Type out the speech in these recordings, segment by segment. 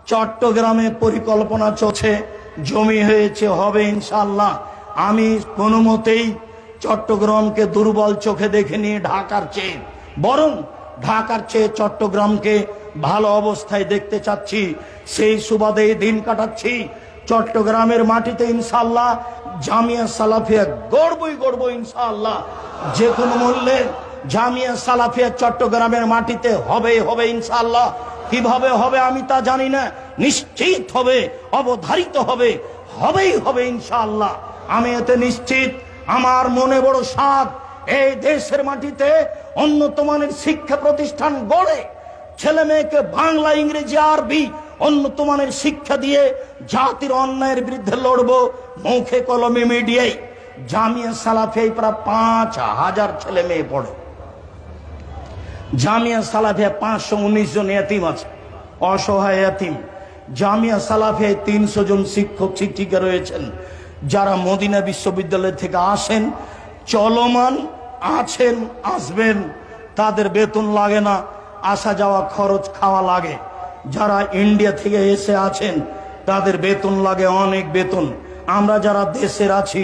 চট্টগ্রামে পরিকল্পনা চলছে, জমি হয়েছে, হবে ইনশাআল্লাহ। আমি কোনো মতেই চট্টগ্রামকে দুর্বল চোখে দেখিনি ঢাকার চেয়ে, বরং ঢাকার চেয়ে চট্টগ্রামকে ভালো অবস্থায় দেখতে চাচ্ছি। সেই সুবাদে দিন কাটাচ্ছি। চট্টগ্রামের মাটিতে ইনশাআল্লাহ জামিয়া সালাফিয়া গড়বই গড়ব ইনশাআল্লাহ। যে কোনো মূল্যে জামিয়া সালাফিয়া চট্টগ্রামের মাটিতে হবেই হবে ইনশাআল্লাহ। কিভাবে হবে আমি তা জানি না, নিশ্চিত হবে, অবধারিত হবে, হবেই হবে ইনশাআল্লাহ। আমি এতে নিশ্চিত। আমার মনে বড় সাধ, এই দেশের মাটিতে উন্নত মানের শিক্ষা প্রতিষ্ঠান গড়ে ছেলে মেয়েকে বাংলা, ইংরেজি, আরবি উন্নত মানের শিক্ষা দিয়ে জাতির অন্যায়ের বিরুদ্ধে লড়বো মুখে কলমে মিডিয়ায়। জামিয়া সালাফিয়ায় প্রায় 5,000 ছেলে মেয়ে পড়ে। জামিয়া সালাফিয়া 519 জন এতিম আছে, অসহায় এতিম। জামিয়া সালাফিয়ায় 300 জন শিক্ষক শিক্ষিকা রয়েছেন, যারা মদিনা বিশ্ববিদ্যালয় থেকে আসেন, চলমান আছেন, আসবেন। তাদের বেতন লাগে না, আসা যাওয়া খরচ খাওয়া লাগে। যারা ইন্ডিয়া থেকে এসে আছেন তাদের বেতন লাগে, অনেক বেতন। আমরা যারা দেশের আছি,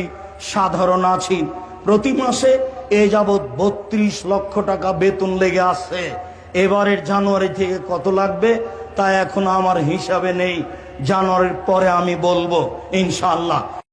সাধারণ আছি, প্রতি মাসে এ যাবৎ 32 লক্ষ টাকা বেতন লেগে আসছে। এবারের জানুয়ারি থেকে কত লাগবে তা এখন আমার হিসাবে নেই, জানুয়ারির পরে আমি বলবো ইনশাআল্লাহ।